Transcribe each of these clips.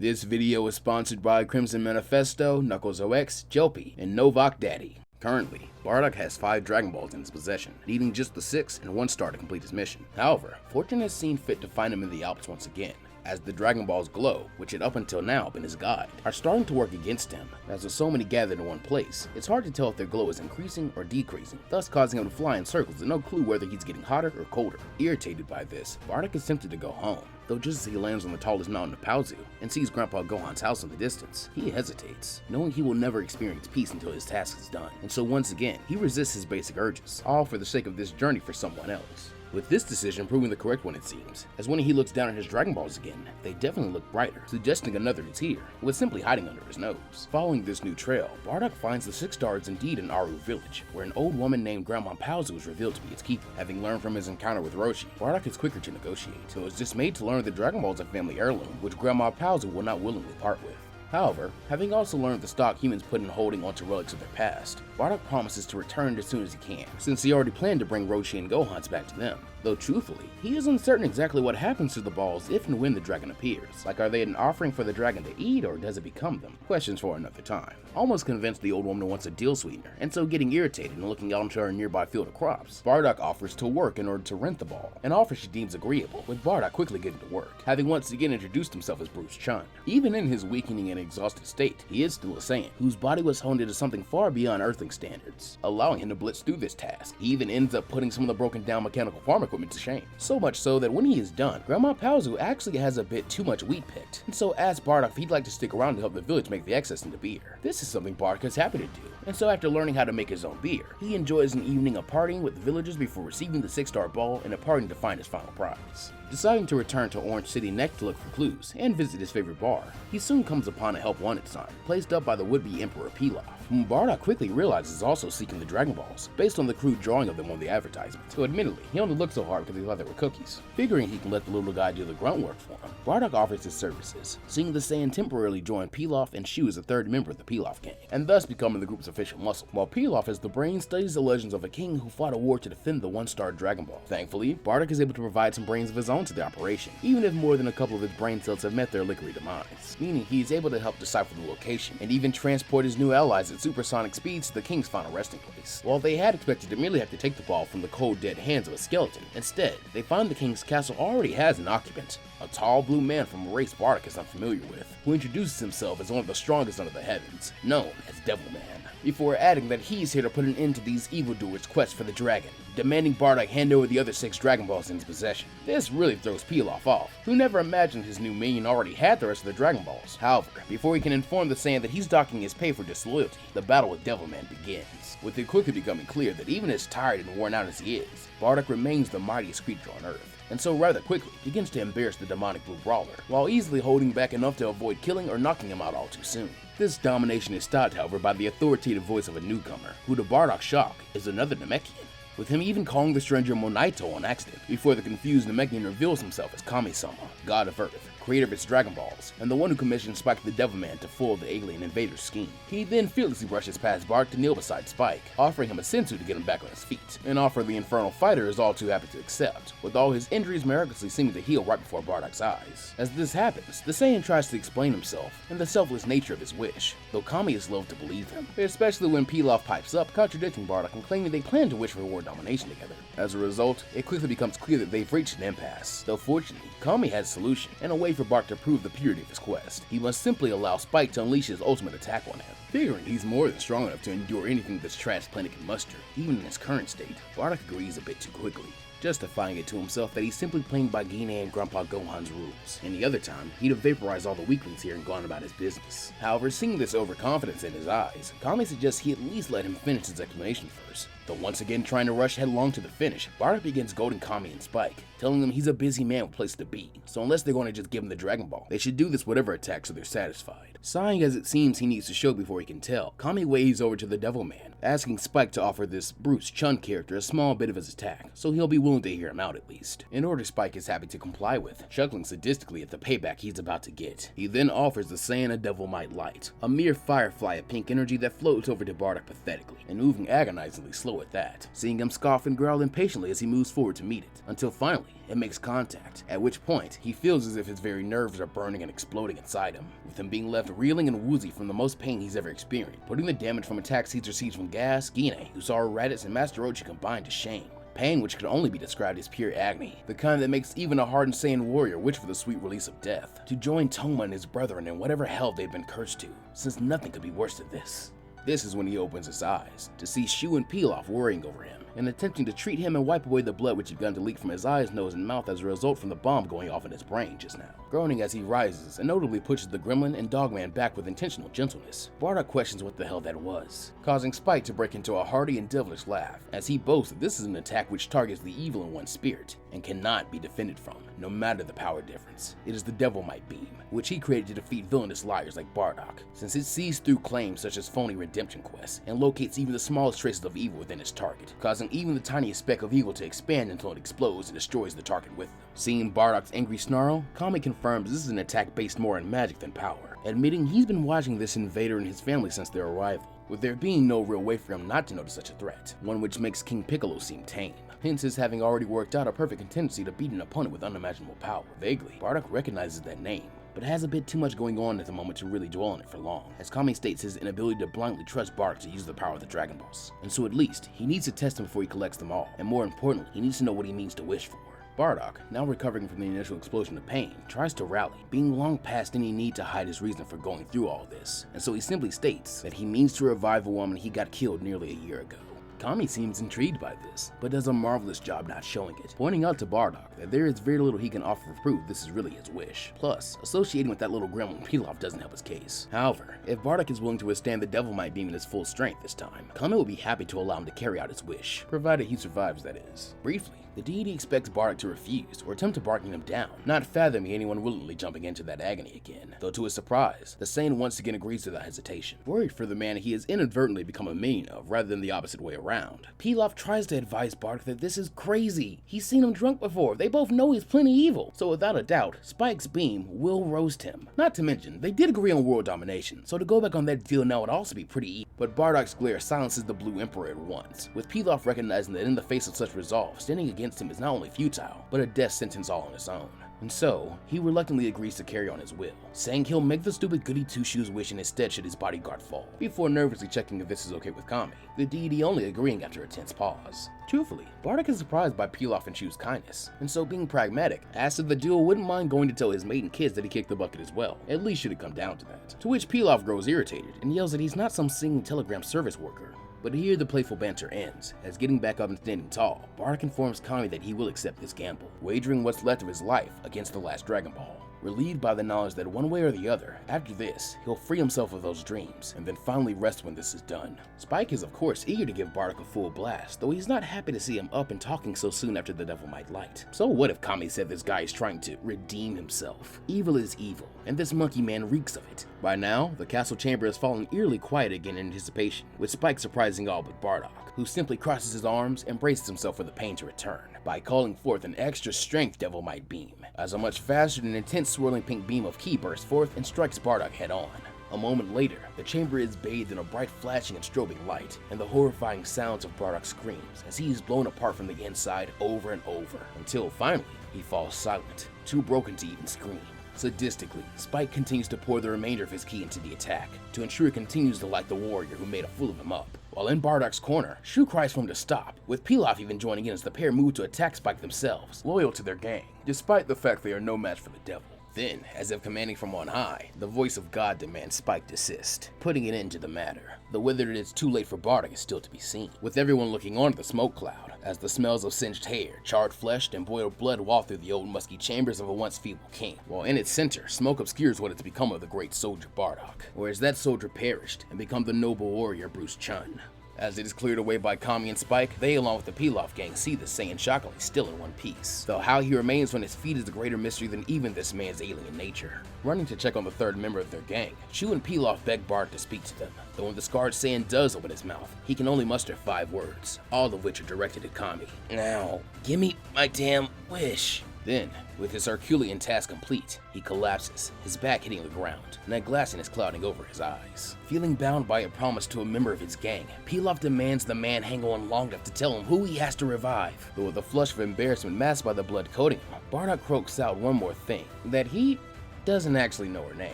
This video is sponsored by Crimson Manifesto, Knuckles OX, Jelpy, and Novak Daddy. Currently, Bardock has 5 Dragon Balls in his possession, needing just the 6 and 1 star to complete his mission. However, Fortune has seen fit to find him in the Alps once again, as the Dragon Ball's glow, which had up until now been his guide, are starting to work against him. As with so many gathered in one place, it's hard to tell if their glow is increasing or decreasing, thus causing him to fly in circles and no clue whether he's getting hotter or colder. Irritated by this, Bardock is tempted to go home, though just as he lands on the tallest mountain of Paozu and sees Grandpa Gohan's house in the distance, he hesitates, knowing he will never experience peace until his task is done, and so once again, he resists his basic urges, all for the sake of this journey for someone else. With this decision proving the correct one, it seems, as when he looks down at his Dragon Balls again, they definitely look brighter, suggesting another is here, who is simply hiding under his nose. Following this new trail, Bardock finds the 6 star is indeed in Aru Village, where an old woman named Grandma Paozu is revealed to be its keeper. Having learned from his encounter with Roshi, Bardock is quicker to negotiate, so is dismayed to learn the Dragon Balls are family heirloom, which Grandma Paozu will not willingly part with. However, having also learned the stock humans put in holding onto relics of their past, Bardock promises to return as soon as he can, since he already planned to bring Roshi and Gohan's back to them. Though truthfully, he is uncertain exactly what happens to the balls if and when the dragon appears. Like, are they an offering for the dragon to eat, or does it become them? Questions for another time. Almost convinced the old woman wants a deal sweetener, and so getting irritated and looking out into her nearby field of crops, Bardock offers to work in order to rent the ball, an offer she deems agreeable, with Bardock quickly getting to work, having once again introduced himself as Bruce Chun. Even in his weakening and exhausted state, he is still a Saiyan, whose body was honed into something far beyond earthling standards, allowing him to blitz through this task. He even ends up putting some of the broken down mechanical farm equipment to shame. So much so that when he is done, Grandma Paozu actually has a bit too much wheat picked, and so asks Bardock if he'd like to stick around to help the village make the excess into beer. This is something Bardock is happy to do, and so after learning how to make his own beer, he enjoys an evening of partying with the villagers before receiving the 6 star ball and departing to find his final prize. Deciding to return to Orange City next to look for clues and visit his favorite bar, he soon comes upon a help wanted sign placed up by the would-be Emperor Pilaf, whom Bardock quickly realizes is also seeking the Dragon Balls, based on the crude drawing of them on the advertisement. So admittedly, he only looked so hard because he thought they were cookies. Figuring he can let the little guy do the grunt work for him, Bardock offers his services, seeing the Saiyan temporarily join Pilaf and Shu as a 3rd member of the Pilaf gang, and thus becoming the group's official muscle, while Pilaf as the brain studies the legends of a king who fought a war to defend the 1-star Dragon Ball. Thankfully, Bardock is able to provide some brains of his own to the operation, even if more than a couple of his brain cells have met their liquory demise, meaning he is able to help decipher the location and even transport his new allies at supersonic speeds to the king's final resting place. While they had expected to merely have to take the ball from the cold dead hands of a skeleton, instead, they find the king's castle already has an occupant, a tall blue man from a race Bardock is unfamiliar with, who introduces himself as one of the strongest under the heavens, known as Devilman, before adding that he's here to put an end to these evildoers' quest for the dragon, demanding Bardock hand over the other 6 Dragon Balls in his possession. This really throws Pilaf off, who never imagined his new minion already had the rest of the Dragon Balls. However, before he can inform the Saiyan that he's docking his pay for disloyalty, the battle with Devilman begins, with it quickly becoming clear that even as tired and worn out as he is, Bardock remains the mightiest creature on Earth, and so rather quickly begins to embarrass the demonic blue brawler, while easily holding back enough to avoid killing or knocking him out all too soon. This domination is stopped, however, by the authoritative voice of a newcomer, who to Bardock's shock is another Namekian, with him even calling the stranger Monaito on accident, before the confused Namekian reveals himself as Kami-sama, god of Earth, creator of its Dragon Balls, and the one who commissioned Spike the Devilman to foil the alien invader's scheme. He then fearlessly brushes past Bardock to kneel beside Spike, offering him a senzu to get him back on his feet, an offer the infernal fighter is all too happy to accept, with all his injuries miraculously seeming to heal right before Bardock's eyes. As this happens, the Saiyan tries to explain himself and the selfless nature of his wish, though Kami is loath to believe him, especially when Pilaf pipes up, contradicting Bardock and claiming they plan to wish for world domination together. As a result, it quickly becomes clear that they've reached an impasse, though fortunately, Kami has a solution, and a way for Bardock to prove the purity of his quest. He must simply allow Spike to unleash his ultimate attack on him. Figuring he's more than strong enough to endure anything this trash planet can muster, even in his current state, Bardock agrees a bit too quickly, justifying it to himself that he's simply playing by Gine and Grandpa Gohan's rules. Any other time, he'd have vaporized all the weaklings here and gone about his business. However, seeing this overconfidence in his eyes, Kami suggests he at least let him finish his explanation first. Though once again trying to rush headlong to the finish, Bardock begins goading Kami and Spike, telling them he's a busy man with a place to be, so unless they're going to just give him the Dragon Ball, they should do this whatever attack so they're satisfied. Sighing as it seems he needs to show before he can tell, Kami waves over to the Devilman, asking Spike to offer this Bruce Chun character a small bit of his attack, so he'll be willing to hear him out at least. In order Spike is happy to comply with, chuckling sadistically at the payback he's about to get. He then offers the Saiyan a Devil Might Light, a mere firefly of pink energy that floats over to Bardock pathetically, and moving agonizingly slowly slow at that, seeing him scoff and growl impatiently as he moves forward to meet it, until finally it makes contact, at which point he feels as if his very nerves are burning and exploding inside him, with him being left reeling and woozy from the most pain he's ever experienced, putting the damage from attacks he's received from Gas, Gine, Usaru Raditz, and Master Rochi combined to shame. Pain which could only be described as pure agony, the kind that makes even a hardened Saiyan warrior wish for the sweet release of death, to join Toma and his brethren in whatever hell they'd been cursed to, since nothing could be worse than this. This is when he opens his eyes, to see Shu and Pilaf worrying over him, and attempting to treat him and wipe away the blood which had begun to leak from his eyes, nose, and mouth as a result from the bomb going off in his brain just now. Groaning as he rises and notably pushes the gremlin and dogman back with intentional gentleness, Bardock questions what the hell that was, causing Spike to break into a hearty and devilish laugh, as he boasts that this is an attack which targets the evil in one's spirit, and cannot be defended from, no matter the power difference. It is the Devilman beam, which he created to defeat villainous liars like Bardock, since it sees through claims such as phony redemption quests, and locates even the smallest traces of evil within its target, causing even the tiniest speck of evil to expand until it explodes and destroys the target with them. Seeing Bardock's angry snarl, Kami confirms this is an attack based more on magic than power, admitting he's been watching this invader and his family since their arrival, with there being no real way for him not to notice such a threat, one which makes King Piccolo seem tame, hence his having already worked out a perfect contingency to beat an opponent with unimaginable power. Vaguely, Bardock recognizes that name, but has a bit too much going on at the moment to really dwell on it for long, as Kami states his inability to blindly trust Bardock to use the power of the Dragon Balls, and so at least he needs to test them before he collects them all, and more importantly, he needs to know what he means to wish for. Bardock, now recovering from the initial explosion of pain, tries to rally, being long past any need to hide his reason for going through all this, and so he simply states that he means to revive a woman he got killed nearly a year ago. Kami seems intrigued by this, but does a marvelous job not showing it, pointing out to Bardock that there is very little he can offer for proof this is really his wish. Plus, associating with that little gremlin Pilaf doesn't help his case. However, if Bardock is willing to withstand the Devilman beam in his full strength this time, Kami will be happy to allow him to carry out his wish, provided he survives, that is. Briefly, the deity expects Bardock to refuse or attempt to bargain him down, not fathoming anyone willingly jumping into that agony again, though to his surprise, the Saiyan once again agrees without hesitation. Worried for the man he has inadvertently become a minion of rather than the opposite way around, Pilaf tries to advise Bardock that this is crazy. He's seen him drunk before, they both know he's plenty evil, so without a doubt, Spike's beam will roast him. Not to mention, they did agree on world domination, so to go back on that deal now would also be pretty evil. But Bardock's glare silences the Blue Emperor at once, with Pilaf recognizing that in the face of such resolve, standing against him is not only futile, but a death sentence all on its own. And so, he reluctantly agrees to carry on his will, saying he'll make the stupid goody two-shoes wish and instead should his bodyguard fall, before nervously checking if this is okay with Kami, the deity only agreeing after a tense pause. Truthfully, Bardock is surprised by Pilaf and Shu's kindness, and so being pragmatic, asks if the duo wouldn't mind going to tell his mate and kids that he kicked the bucket as well, at least should it come down to that. To which Pilaf grows irritated, and yells that he's not some singing telegram service worker. But here the playful banter ends, as getting back up and standing tall, Bardock informs Kami that he will accept this gamble, wagering what's left of his life against the last Dragon Ball, relieved by the knowledge that one way or the other, after this, he'll free himself of those dreams, and then finally rest when this is done. Spike is of course eager to give Bardock a full blast, though he's not happy to see him up and talking so soon after the Devilman light. So what if Kami said this guy is trying to redeem himself? Evil is evil, and this monkey man reeks of it. By now, the castle chamber has fallen eerily quiet again in anticipation, with Spike surprising all but Bardock, who simply crosses his arms and braces himself for the pain to return, by calling forth an extra strength Devilman beam, as a much faster and intense swirling pink beam of ki bursts forth and strikes Bardock head on. A moment later, the chamber is bathed in a bright flashing and strobing light, and the horrifying sounds of Bardock's screams as he is blown apart from the inside over and over, until finally, he falls silent, too broken to even scream. Sadistically, Spike continues to pour the remainder of his ki into the attack, to ensure he continues to light the warrior who made a fool of him up. While in Bardock's corner, Shu cries for him to stop, with Pilaf even joining in as the pair move to attack Spike themselves, loyal to their gang, despite the fact they are no match for the devil. Then, as if commanding from on high, the voice of God demands Spike desist, putting an end to the matter, though whether it is too late for Bardock is still to be seen, with everyone looking on at the smoke cloud, as the smells of singed hair, charred flesh, and boiled blood waft through the old musky chambers of a once feeble king, while in its center, smoke obscures what has become of the great soldier Bardock, whereas that soldier perished and become the noble warrior Bruce Chun. As it is cleared away by Kami and Spike, they along with the Pilaf gang see the Saiyan shockingly still in one piece, though how he remains on his feet is a greater mystery than even this man's alien nature. Running to check on the third member of their gang, Shu and Pilaf beg Bardock to speak to them, though when the scarred Saiyan does open his mouth, he can only muster 5 words, all of which are directed at Kami. "Now, give me my damn wish." Then, with his Herculean task complete, he collapses, his back hitting the ground, and that glassiness clouding over his eyes. Feeling bound by a promise to a member of his gang, Pilaf demands the man hang on long enough to tell him who he has to revive. But with a flush of embarrassment masked by the blood coating him, Bardock croaks out one more thing, that he doesn't actually know her name,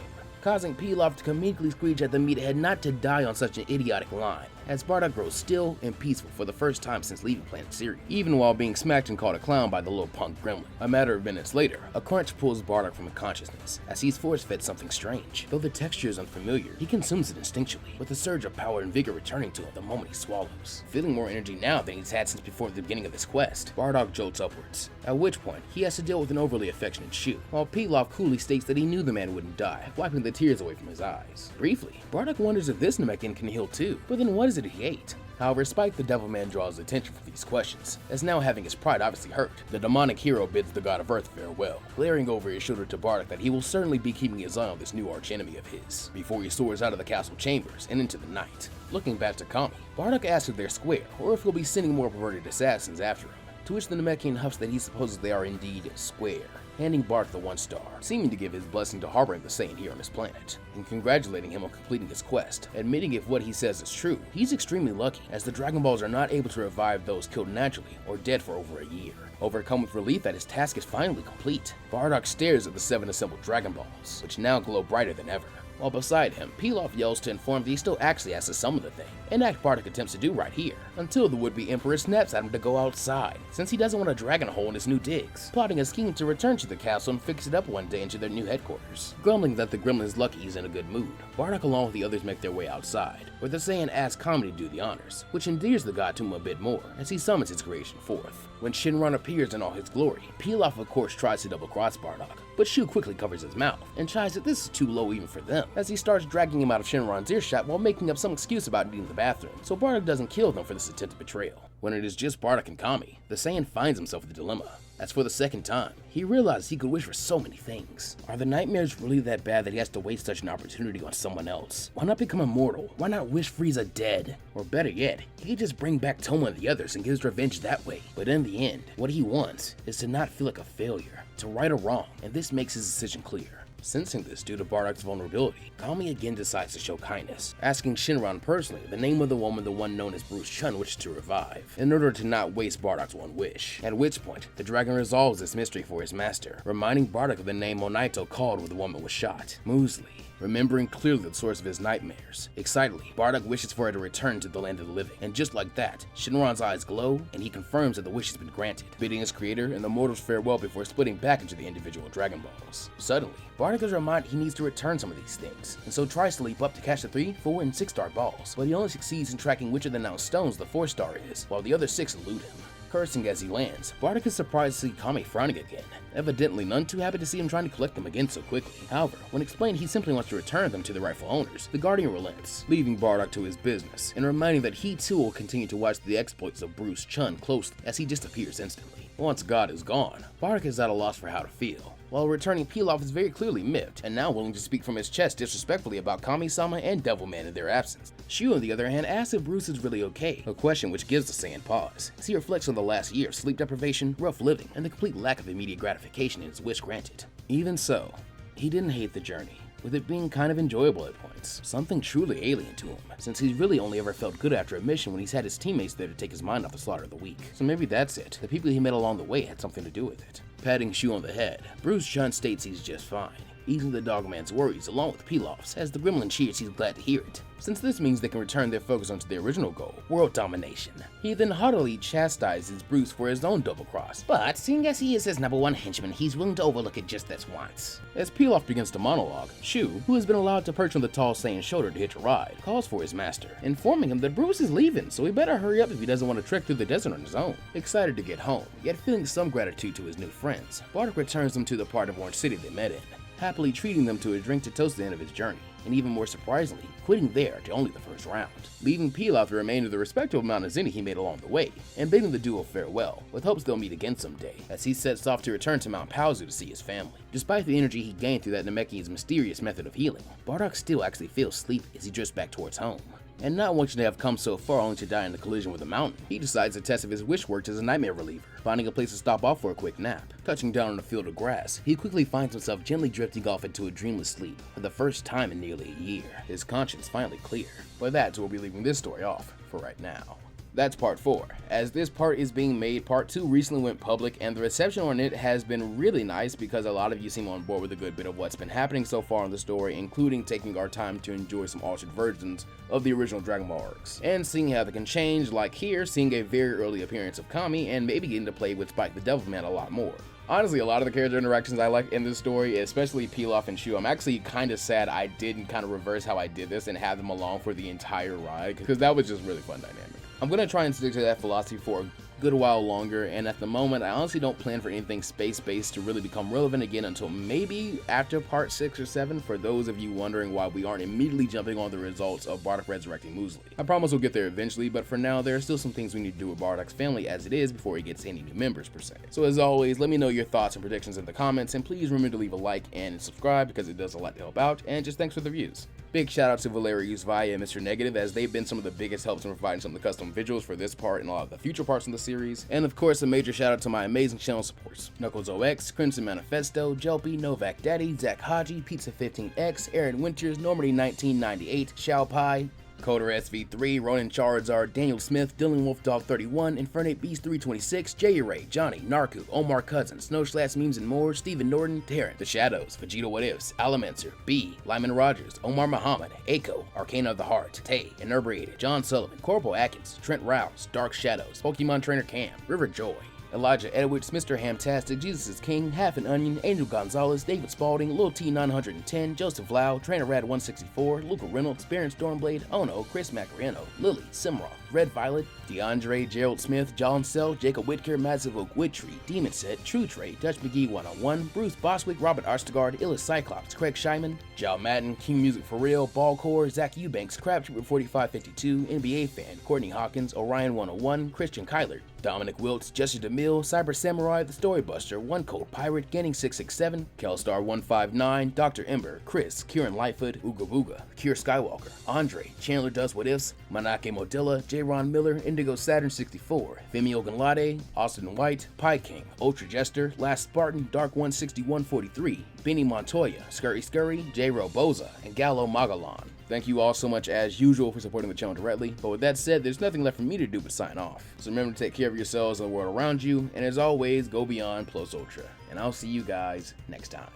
causing Pilaf to comedically screech at the meathead not to die on such an idiotic line, as Bardock grows still and peaceful for the first time since leaving Planet Sirius, even while being smacked and called a clown by the little punk gremlin. A matter of minutes later, a crunch pulls Bardock from consciousness, as he's force-fed something strange. Though the texture is unfamiliar, he consumes it instinctually, with a surge of power and vigor returning to him the moment he swallows. Feeling more energy now than he's had since before the beginning of this quest, Bardock jolts upwards, at which point he has to deal with an overly affectionate Shu, while Pilaf coolly states that he knew the man wouldn't die, wiping the tears away from his eyes. Briefly, Bardock wonders if this Namekian can heal too, but then what is it he ate? However, Spike the Devilman draws attention for these questions, as now having his pride obviously hurt, the demonic hero bids the god of Earth farewell, glaring over his shoulder to Bardock that he will certainly be keeping his eye on this new archenemy of his, before he soars out of the castle chambers and into the night. Looking back to Kami, Bardock asks if they're square, or if he'll be sending more perverted assassins after him, to which the Namekian huffs that he supposes they are indeed square, handing Bardock the 1 star, seeming to give his blessing to harboring the Saiyan here on his planet, and congratulating him on completing his quest, admitting if what he says is true, he's extremely lucky, as the Dragon Balls are not able to revive those killed naturally or dead for over a year. Overcome with relief that his task is finally complete, Bardock stares at the 7 assembled Dragon Balls, which now glow brighter than ever. While beside him, Pilaf yells to inform that he still actually has to summon the thing, an act Bardock attempts to do right here, until the would-be Emperor snaps at him to go outside, since he doesn't want a dragon hole in his new digs, plotting a scheme to return to the castle and fix it up one day into their new headquarters. Grumbling that the gremlin's lucky he's in a good mood, Bardock along with the others make their way outside, where the Saiyan asks Kami to do the honors, which endears the god to him a bit more, as he summons his creation forth. When Shenron appears in all his glory, Pilaf of course tries to double-cross Bardock, but Shu quickly covers his mouth, and chides that this is too low even for them, as he starts dragging him out of Shenron's earshot while making up some excuse about needing the bathroom, so Bardock doesn't kill them for this attempted betrayal. When it is just Bardock and Kami, the Saiyan finds himself with a dilemma, as for the second time, he realizes he could wish for so many things. Are the nightmares really that bad that he has to waste such an opportunity on someone else? Why not become immortal? Why not wish Frieza dead? Or better yet, he could just bring back Toma and the others and get his revenge that way. But in the end, what he wants is to not feel like a failure, to right a wrong, and this makes his decision clear. Sensing this due to Bardock's vulnerability, Kami again decides to show kindness, asking Shenron personally the name of the woman the one known as Bruce Chun wishes to revive, in order to not waste Bardock's one wish. At which point, the dragon resolves this mystery for his master, reminding Bardock of the name Monaito called when the woman was shot, Muesli. Remembering clearly the source of his nightmares, excitedly, Bardock wishes for her to return to the land of the living, and just like that, Shenron's eyes glow, and he confirms that the wish has been granted, bidding his creator and the mortals farewell before splitting back into the individual Dragon Balls. Suddenly, Bardock is reminded he needs to return some of these things, and so tries to leap up to catch the 3, 4, and 6 star balls, but he only succeeds in tracking which of the announced stones the 4 star is, while the other 6 elude him. Cursing as he lands, Bardock is surprised to see Kami frowning again, evidently none too happy to see him trying to collect them again so quickly. However, when explained he simply wants to return them to the rightful owners, the Guardian relents, leaving Bardock to his business, and reminding that he too will continue to watch the exploits of Bruce Chun closely as he disappears instantly. Once God is gone, Bardock is at a loss for how to feel. While returning, Pilaf is very clearly miffed, and now willing to speak from his chest disrespectfully about Kami-sama and Devilman in their absence. Shu, on the other hand, asks if Bruce is really okay, a question which gives the Saiyan pause, as he reflects on the last year of sleep deprivation, rough living, and the complete lack of immediate gratification in his wish granted. Even so, he didn't hate the journey, with it being kind of enjoyable at points, something truly alien to him, since he's really only ever felt good after a mission when he's had his teammates there to take his mind off the slaughter of the weak. So maybe that's it, the people he met along the way had something to do with it. Patting Shu on the head, Bruce Chun states he's just fine, easing the dogman's worries along with Pilaf's, as the gremlin cheers he's glad to hear it, since this means they can return their focus onto their original goal, world domination. He then haughtily chastises Bruce for his own double cross, but seeing as he is his #1 henchman, he's willing to overlook it just this once. As Pilaf begins to monologue, Shu, who has been allowed to perch on the tall Saiyan's shoulder to hitch a ride, calls for his master, informing him that Bruce is leaving, so he better hurry up if he doesn't want to trek through the desert on his own. Excited to get home, yet feeling some gratitude to his new friends, Bardock returns them to the part of Orange City they met in, happily treating them to a drink to toast the end of his journey, and even more surprisingly, quitting there to only the first round, leaving Pilaf the remainder of the respectable amount of Zenny he made along the way, and bidding the duo farewell, with hopes they'll meet again someday, as he sets off to return to Mount Paozu to see his family. Despite the energy he gained through that Namekian's mysterious method of healing, Bardock still actually feels sleepy as he drifts back towards home. and not wanting to have come so far only to die in a collision with a mountain, he decides to test if his wish worked as a nightmare reliever, finding a place to stop off for a quick nap. Touching down on a field of grass, he quickly finds himself gently drifting off into a dreamless sleep for the first time in nearly a year, his conscience finally clear. But that's where we'll be leaving this story off for right now. That's part 4. As this part is being made, part 2 recently went public, and the reception on it has been really nice because a lot of you seem on board with a good bit of what's been happening so far in the story, including taking our time to enjoy some altered versions of the original Dragon Ball arcs, and seeing how they can change, like here, seeing a very early appearance of Kami, and maybe getting to play with Spike the Devilman a lot more. Honestly, a lot of the character interactions I like in this story, especially Pilaf and Shu, I'm actually kind of sad I didn't kind of reverse how I did this and have them along for the entire ride, because that was just really fun dynamic. I'm going to try and stick to that philosophy for a good while longer, and at the moment I honestly don't plan for anything space-based to really become relevant again until maybe after part 6 or 7, for those of you wondering why we aren't immediately jumping on the results of Bardock resurrecting Muesli. I promise we'll get there eventually, but for now there are still some things we need to do with Bardock's family as it is before he gets any new members per se. So as always, let me know your thoughts and predictions in the comments, and please remember to leave a like and subscribe because it does a lot to help out, and just thanks for the views. Big shout out to Valerius Vaya and Mr. Negative, as they've been some of the biggest helps in providing some of the custom visuals for this part and a lot of the future parts in the series. And of course, a major shout out to my amazing channel supports: Knuckles OX, Crimson Manifesto, Jelpy, Novak Daddy, Zach Haji, Pizza 15X, Aaron Winters, Normandy 1998, Xiao Pai, Coder SV3, Ronan Charizard, Daniel Smith, Dylan Wolfdog 31, Infernate Beast 326, Jay Ray, Johnny, Narku, Omar Cousins, Snow Slash Memes and more, Stephen Norton, Terran, The Shadows, Vegeta What Ifs, Alamancer, B, Lyman Rogers, Omar Muhammad, Aiko, Arcana of the Heart, Tay, Inebriated, John Sullivan, Corporal Atkins, Trent Rouse, Dark Shadows, Pokemon Trainer Cam, River Joy, Elijah Edwards, Mr. Hamtastic, Jesus is King, Half an Onion, Angel Gonzalez, David Spalding, Lil T 910, Joseph Lau, Trainer Rad 164, Luca Reynolds, Baron Stormblade, Ono, Chris Macareno, Lily, Simrock, Red Violet, DeAndre, Gerald Smith, John Sell, Jacob Whitaker, Massive Oak Woodtree, Demon Set, True Trade, Dutch McGee 101, Bruce Boswick, Robert Arstegard, Illis Cyclops, Craig Scheiman, Jal Madden, King Music for Real, Ballcore, Zach Eubanks, Crabtrooper 4552, NBA Fan, Courtney Hawkins, Orion 101, Christian Kyler, Dominic Wiltz, Jesse DeMille, Cyber Samurai, The Storybuster, One Cold Pirate, Ganning 667, Kelstar 159, Dr. Ember, Chris, Kieran Lightfoot, Ooga Booga, Kier Skywalker, Andre, Chandler Does What Ifs, Manake Modilla, J. Ron Miller, Indigo Saturn 64, Femi Ogunlade, Austin White, Pie King, Ultra Jester, Last Spartan, Dark 16143, Benny Montoya, Scurry, J. Roboza, and Gallo Magalan. Thank you all so much as usual for supporting the channel directly, but with that said, there's nothing left for me to do but sign off. So remember to take care of yourselves and the world around you, and as always, go beyond plus ultra. And I'll see you guys next time.